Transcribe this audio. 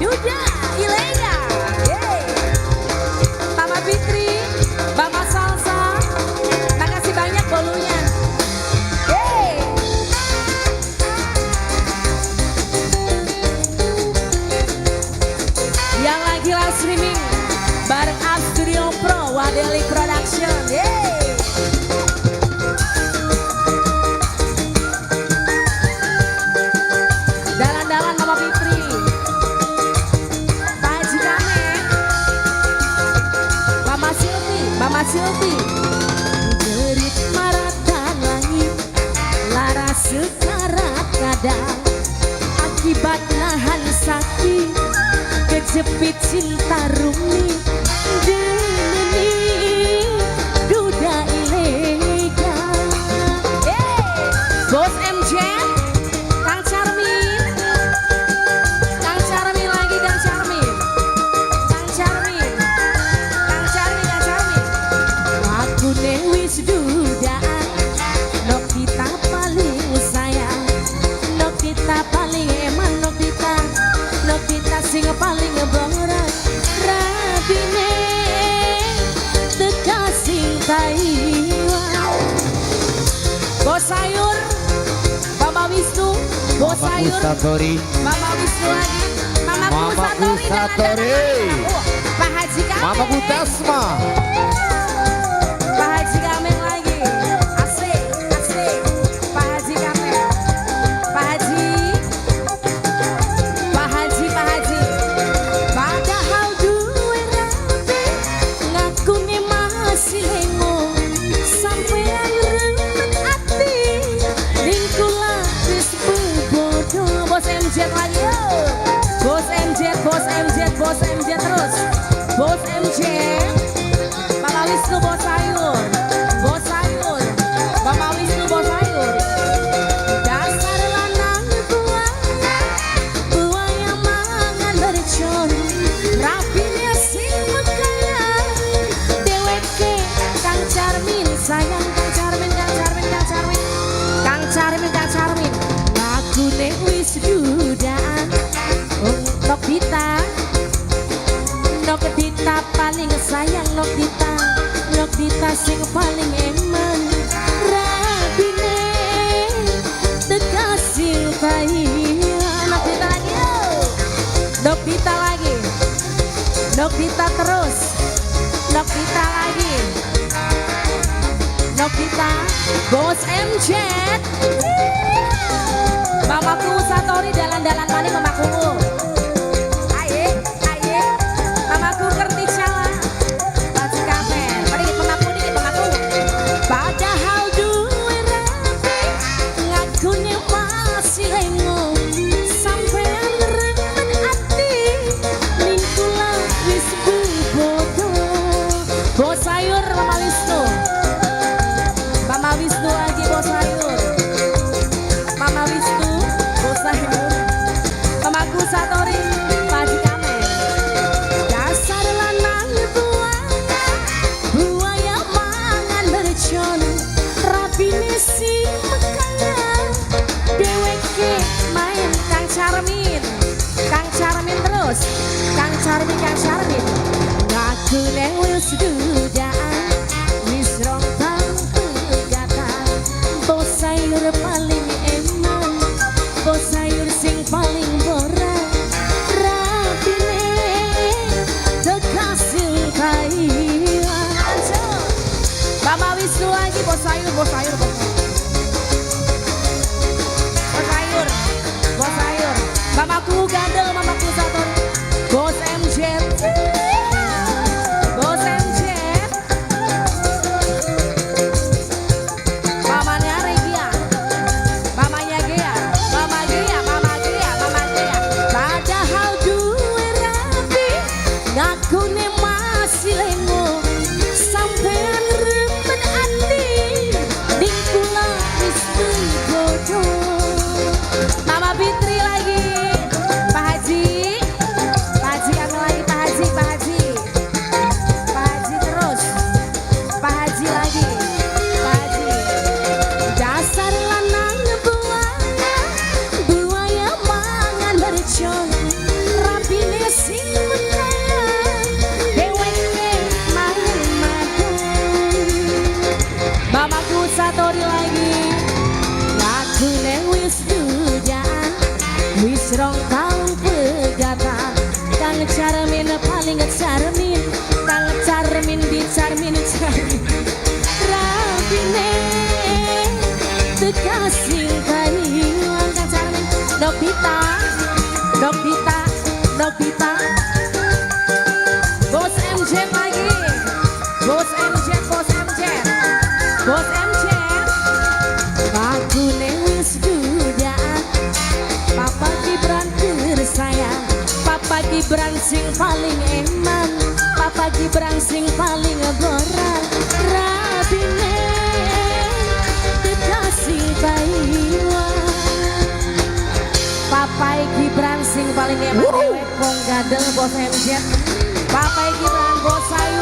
Duda Ilega, yeay. Mama Fitri, Mama Salsa, makasih banyak bolunya. Yeay. Yang lagi live streaming bareng Up Studio Pro, Wadeli Production, yeay. Dalan-dalan Mama Fitri, Pak Haji Kamen, Mama Silvi, jerit maratan langit, lara sekarat kadang, akibat nahan sakit, kejepit cinta rumi, demi duda ilega. Bos MJ, Kang Charmin, Kang Charmin lagi, Kang Charmin, Kang Charmin, Kang Charmin, Kang Charmin. Aku wis dudaan, nok kita paling sayang, nok kita paling eman, nok kita sing paling borat, rabine teka sing taiwan. Bos sayur, Mama Wisnu, Bos sayur, Mama Wisnu lagi, Mama Kusatori, Pak Haji Kamen, Mama Kutasma, Pak Haji Kamen lagi, asik, asik, Pak Haji Kamen, Pak Haji, Pak Haji, Pak Haji. Padahal duwe rapi, ngakune masih lengo, sampean remet ati, lingkula wis bodoh. Bos MJ lagi yo, Bos MJ, Bos MJ, Bos MJ terus, Bos MJ, Mama Wisnu Bos sayur, Bos sayur, Mama Wisnu Bos sayur. Dasar lanang buaya mangan bercon, rapinya sing mekaya, deweke Kang Charmin sayang, Kang Charmin, Kang Charmin, Kang Charmin, Kang Charmin, Kang Charmin. Aku wis dudaan, nok kita paling sayang, nok kita sing paling eman, rabine tekasih kaya. Nok kita lagi yo, nok kita lagi, nok kita terus, nok kita lagi, nok kita. Bos MJ, Mamaku Satori, dalan-dalan mana mamaku. Aye, aye, mamaku kerti cala, Haji Kamen, dikit mamaku. Padahal duwe rapi, ngakunya masih lengo, sampean remen ati, lingkula wis bodoh. Bos sayur Mama Wisnu, Mama Wisnu lagi bos sayur, Mama Wisnu bos sayur, Mamaku Satori, Pak Haji Kamen. Dasar lanang buaya mangan bercon, rapine si mekaya, deweke main Kang Charmin, Kang Charmin terus, Kang Charmin, Kang Charmin. Ngaku wis dudaan, wis rong taun pegatan, bos sayur paling eman, bos sayur sing paling borat, rapine tekasih kaiwan. Mama Wisnu lagi, bos sayur, bos sayur, bos sayur, bos sayur. Mamaku Gadel, Mamaku Satori, Bos MJ, Bos MJ, mamanya Regia, mamanya Gea, Mama Gea, Mama Gea, Mama Gea. Padahal duwe rapi, ngakune masih lengo, sampean remen ati, lingkula wis bodoh. Mama Fitri lagi, Pak Haji, tahun pegatan. Kang Charmin paling Charmin, Kang Charmin di Charmin Charmin. Rapine tekasih kailan Kang Charmin. Nobita, Nobita, Nobita. Bos MJ lagi, Bos MJ, Bos MJ, Bos MJ. Aku newis dudaan, Papa Gibran tersayang, Papa Gibran sing paling eman, Papa Gibran sing paling boran. Rapine kekasih Taiwan, Papa Gibran sing paling eman dewek wong gadel Bos MJ. Papa Gibran bos sayu